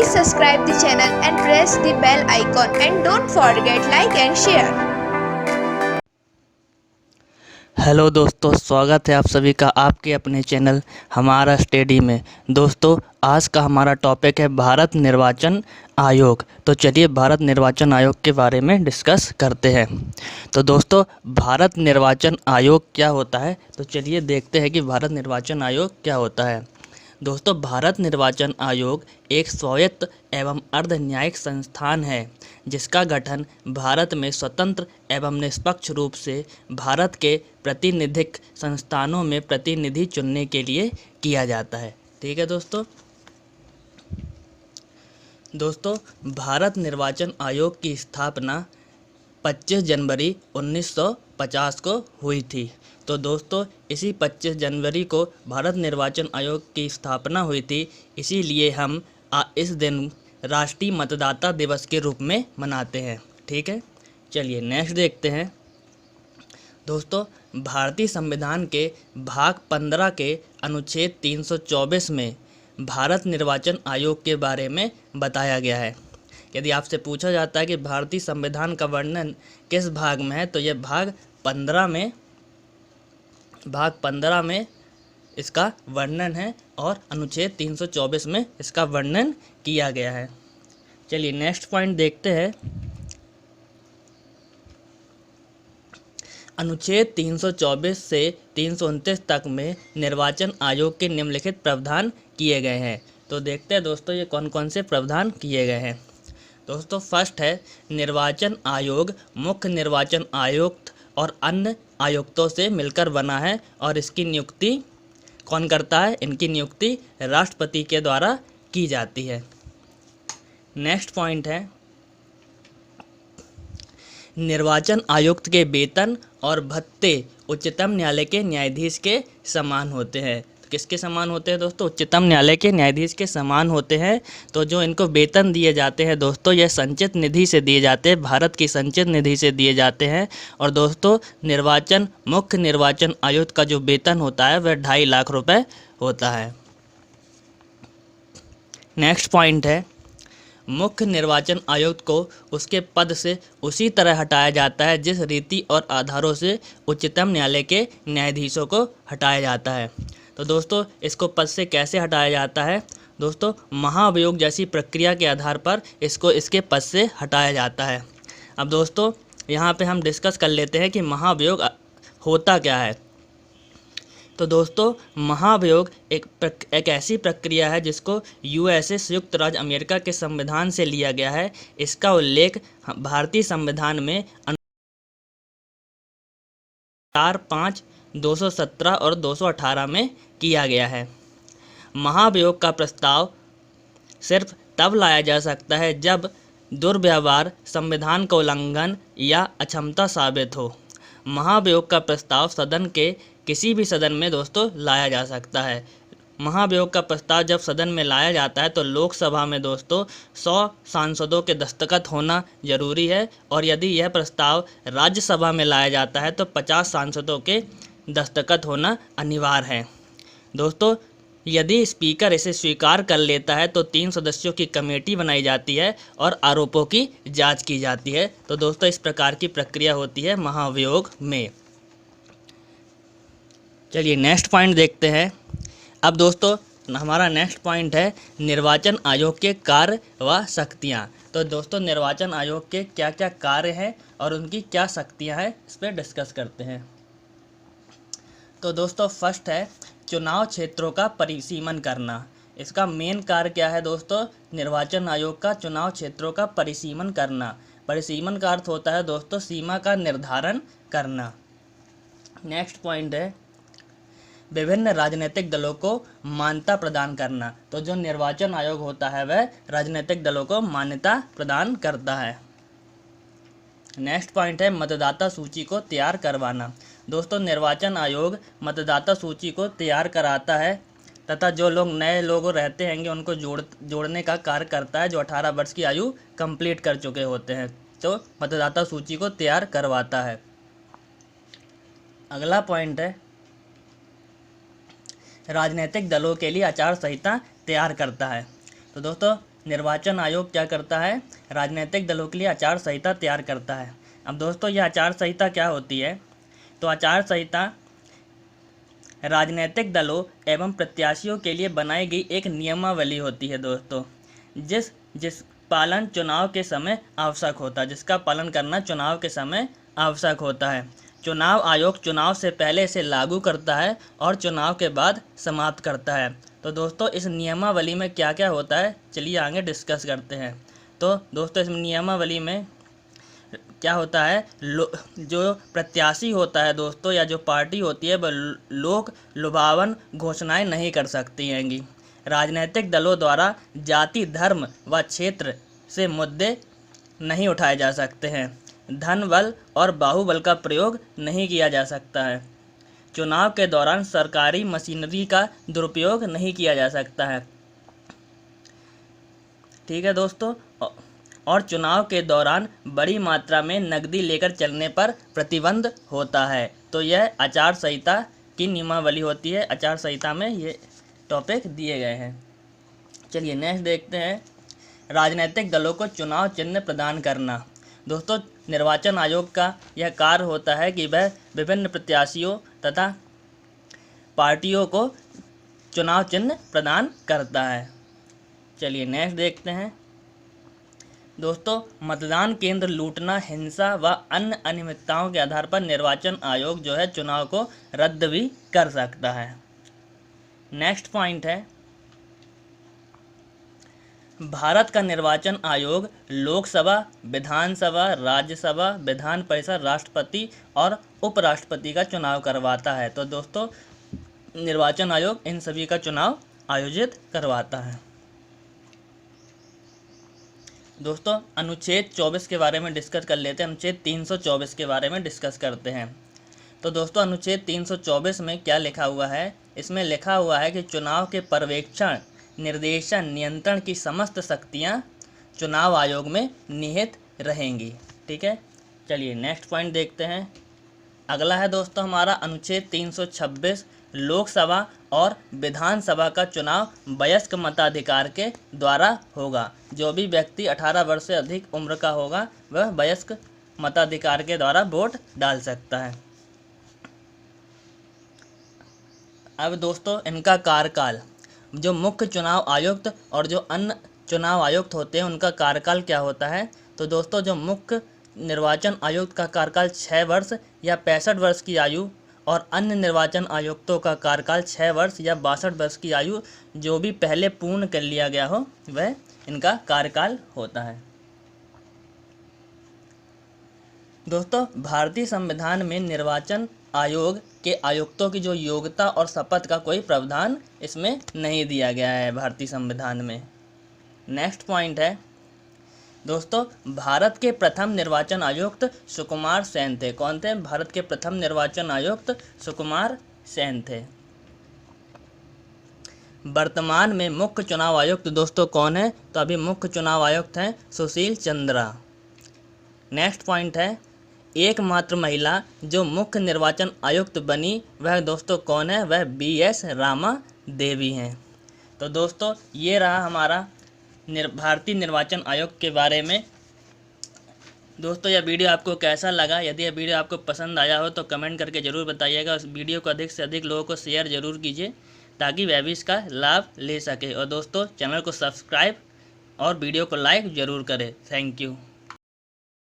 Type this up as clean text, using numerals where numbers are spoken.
Please subscribe the channel and press the bell icon and don't forget like and share. Hello दोस्तों, स्वागत है आप सभी का आपके अपने चैनल हमारा स्टडी में। दोस्तों, आज का हमारा टॉपिक है भारत निर्वाचन आयोग। तो चलिए भारत निर्वाचन आयोग के बारे में डिस्कस करते हैं। तो दोस्तों, भारत निर्वाचन आयोग क्या होता है, तो चलिए देखते हैं कि भारत निर्वाचन आयोग क्या होता है। दोस्तों, भारत निर्वाचन आयोग एक स्वायत्त एवं अर्ध न्यायिक संस्थान है जिसका गठन भारत में स्वतंत्र एवं निष्पक्ष रूप से भारत के प्रातिनिधिक संस्थानों में प्रतिनिधि चुनने के लिए किया जाता है। ठीक है दोस्तों, भारत निर्वाचन आयोग की स्थापना 25 जनवरी 1950 को हुई थी। तो दोस्तों, इसी 25 जनवरी को भारत निर्वाचन आयोग की स्थापना हुई थी, इसीलिए हम इस दिन राष्ट्रीय मतदाता दिवस के रूप में मनाते हैं। ठीक है, चलिए नेक्स्ट देखते हैं। दोस्तों, भारतीय संविधान के भाग 15 के अनुच्छेद 324 में भारत निर्वाचन आयोग के बारे में बताया गया है। यदि आपसे पूछा जाता है कि भारतीय संविधान का वर्णन किस भाग में है, तो यह भाग 15 में इसका वर्णन है और अनुच्छेद 324 में इसका वर्णन किया गया है। चलिए नेक्स्ट पॉइंट देखते हैं। अनुच्छेद 324 से 329 तक में निर्वाचन आयोग के निम्नलिखित प्रावधान किए गए हैं। तो देखते हैं दोस्तों, ये कौन कौन से प्रावधान किए गए हैं। दोस्तों, फर्स्ट है, निर्वाचन आयोग मुख्य निर्वाचन आयुक्त और अन्य आयुक्तों से मिलकर बना है और इसकी नियुक्ति कौन करता है? इनकी नियुक्ति राष्ट्रपति के द्वारा की जाती है। नेक्स्ट पॉइंट है, निर्वाचन आयुक्त के वेतन और भत्ते उच्चतम न्यायालय के न्यायाधीश के समान होते हैं। किसके समान होते हैं दोस्तों? उच्चतम न्यायालय के न्यायाधीश के समान होते हैं। तो जो इनको वेतन दिए जाते हैं दोस्तों, यह संचित निधि से दिए जाते हैं, भारत की संचित निधि से दिए जाते हैं। और दोस्तों, मुख्य निर्वाचन आयुक्त का जो वेतन होता है वह 2.5 लाख रुपए होता है। नेक्स्ट पॉइंट है, मुख्य निर्वाचन आयुक्त को उसके पद से उसी तरह हटाया जाता है जिस रीति और आधारों से उच्चतम न्यायालय के न्यायाधीशों को हटाया जाता है। तो दोस्तों, इसको पद से कैसे हटाया जाता है? दोस्तों, महाभियोग जैसी प्रक्रिया के आधार पर इसको इसके पद से हटाया जाता है। अब दोस्तों, यहाँ पे हम डिस्कस कर लेते हैं कि महाभियोग होता क्या है। तो दोस्तों, महाभियोग एक ऐसी प्रक्रिया है जिसको यूएसए संयुक्त राज्य अमेरिका के संविधान से लिया गया है। इसका उल्लेख भारतीय संविधान में अनुच्छेद 5, 217 और 218 में किया गया है। महाभियोग का प्रस्ताव सिर्फ तब लाया जा सकता है जब दुर्व्यवहार, संविधान का उल्लंघन या अक्षमता साबित हो। महाभियोग का प्रस्ताव सदन के किसी भी सदन में दोस्तों लाया जा सकता है। महाभियोग का प्रस्ताव जब सदन में लाया जाता है तो लोकसभा में दोस्तों 100 सांसदों के दस्तखत होना जरूरी है, और यदि यह प्रस्ताव राज्यसभा में लाया जाता है तो 50 सांसदों के दस्तखत होना अनिवार्य है। दोस्तों, यदि स्पीकर इसे स्वीकार कर लेता है तो 3 सदस्यों की कमेटी बनाई जाती है और आरोपों की जांच की जाती है। तो दोस्तों, इस प्रकार की प्रक्रिया होती है महाभियोग में। चलिए नेक्स्ट पॉइंट देखते हैं। अब दोस्तों, हमारा नेक्स्ट पॉइंट है निर्वाचन आयोग के कार्य व शक्तियाँ। तो दोस्तों, निर्वाचन आयोग के क्या क्या कार्य हैं और उनकी क्या शक्तियाँ हैं, इस पर डिस्कस करते हैं। तो दोस्तों, फर्स्ट है चुनाव क्षेत्रों का परिसीमन करना। इसका मेन कार्य क्या है दोस्तों? निर्वाचन आयोग का चुनाव क्षेत्रों का परिसीमन करना। परिसीमन का अर्थ होता है दोस्तों सीमा का निर्धारण करना। नेक्स्ट पॉइंट है विभिन्न राजनीतिक दलों को मान्यता प्रदान करना। तो जो निर्वाचन आयोग होता है वह राजनीतिक दलों को मान्यता प्रदान करता है। नेक्स्ट पॉइंट है मतदाता सूची को तैयार करवाना। दोस्तों, निर्वाचन आयोग मतदाता सूची को तैयार कराता है तथा जो लोग नए लोग रहते हैं उनको जोड़ने का कार्य करता है जो 18 वर्ष की आयु कंप्लीट कर चुके होते हैं। तो मतदाता सूची को तैयार करवाता है। अगला पॉइंट है राजनीतिक दलों के लिए आचार संहिता तैयार करता है। तो दोस्तों निर्वाचन आयोग क्या करता है, राजनीतिक दलों के लिए आचार संहिता तैयार करता है। अब दोस्तों यह आचार संहिता क्या होती है, तो आचार संहिता राजनीतिक दलों एवं प्रत्याशियों के लिए बनाई गई एक नियमावली होती है दोस्तों, जिस पालन चुनाव के समय आवश्यक होता है, जिसका पालन करना चुनाव के समय आवश्यक होता है। चुनाव आयोग चुनाव से पहले इसे लागू करता है और चुनाव के बाद समाप्त करता है। तो दोस्तों इस नियमावली में क्या क्या होता है, चलिए आगे डिस्कस करते हैं। तो दोस्तों इस नियमावली में क्या होता है, जो प्रत्याशी होता है दोस्तों या जो पार्टी होती है वह लोक लुभावन घोषणाएं नहीं कर सकती हैंगी। राजनीतिक दलों द्वारा जाति, धर्म व क्षेत्र से मुद्दे नहीं उठाए जा सकते हैं। धन बल और बाहुबल का प्रयोग नहीं किया जा सकता है। चुनाव के दौरान सरकारी मशीनरी का दुरुपयोग नहीं किया जा सकता है। ठीक है दोस्तों, और चुनाव के दौरान बड़ी मात्रा में नकदी लेकर चलने पर प्रतिबंध होता है। तो यह आचार संहिता की नियमावली होती है। आचार संहिता में ये टॉपिक दिए गए हैं। चलिए नेक्स्ट देखते हैं, राजनीतिक दलों को चुनाव चिन्ह प्रदान करना। दोस्तों निर्वाचन आयोग का यह कार्य होता है कि वह विभिन्न प्रत्याशियों तथा पार्टियों को चुनाव चिन्ह प्रदान करता है। चलिए नेक्स्ट देखते हैं दोस्तों, मतदान केंद्र लूटना, हिंसा व अन्य अनियमितताओं के आधार पर निर्वाचन आयोग जो है चुनाव को रद्द भी कर सकता है। नेक्स्ट पॉइंट है, भारत का निर्वाचन आयोग लोकसभा, विधानसभा, राज्यसभा, विधान परिषद, राष्ट्रपति और उपराष्ट्रपति का चुनाव करवाता है। तो दोस्तों निर्वाचन आयोग इन सभी का चुनाव आयोजित करवाता है। दोस्तों अनुच्छेद 24 के बारे में डिस्कस कर लेते हैं। अनुच्छेद 324 के बारे में डिस्कस करते हैं। तो दोस्तों अनुच्छेद 324 में क्या लिखा हुआ है, इसमें लिखा हुआ है कि चुनाव के पर्यवेक्षण, निर्देशन, नियंत्रण की समस्त शक्तियां चुनाव आयोग में निहित रहेंगी। ठीक है, चलिए नेक्स्ट पॉइंट देखते हैं। अगला है दोस्तों हमारा अनुच्छेद 326, लोकसभा और विधानसभा का चुनाव वयस्क मताधिकार के द्वारा होगा। जो भी व्यक्ति 18 वर्ष से अधिक उम्र का होगा वह वयस्क मताधिकार के द्वारा वोट डाल सकता है। अब दोस्तों इनका कार्यकाल, जो मुख्य चुनाव आयुक्त और जो अन्य चुनाव आयुक्त होते हैं उनका कार्यकाल क्या होता है। तो दोस्तों जो मुख्य निर्वाचन आयुक्त का कार्यकाल 6 वर्ष या 65 वर्ष की आयु और अन्य निर्वाचन आयुक्तों का कार्यकाल 6 वर्ष या 62 वर्ष की आयु जो भी पहले पूर्ण कर लिया गया हो वह इनका कार्यकाल होता है। दोस्तों भारतीय संविधान में निर्वाचन आयोग के आयुक्तों की जो योग्यता और शपथ का कोई प्रावधान इसमें नहीं दिया गया है भारतीय संविधान में। नेक्स्ट पॉइंट है दोस्तों, भारत के प्रथम निर्वाचन आयुक्त सुकुमार सेन थे। कौन थे? भारत के प्रथम निर्वाचन आयुक्त सुकुमार सेन थे। वर्तमान में मुख्य चुनाव आयुक्त दोस्तों कौन है? तो अभी मुख्य चुनाव आयुक्त हैं सुशील चंद्रा। नेक्स्ट पॉइंट है, एकमात्र महिला जो मुख्य निर्वाचन आयुक्त बनी वह दोस्तों कौन है? वह BS रामा देवी हैं। तो दोस्तों ये रहा हमारा भारतीय निर्वाचन आयोग के बारे में। दोस्तों यह वीडियो आपको कैसा लगा? यदि यह वीडियो आपको पसंद आया हो तो कमेंट करके ज़रूर बताइएगा। उस वीडियो को अधिक से अधिक लोगों को शेयर ज़रूर कीजिए ताकि वह भी इसका लाभ ले सके। और दोस्तों चैनल को सब्सक्राइब और वीडियो को लाइक ज़रूर करें। Thank you.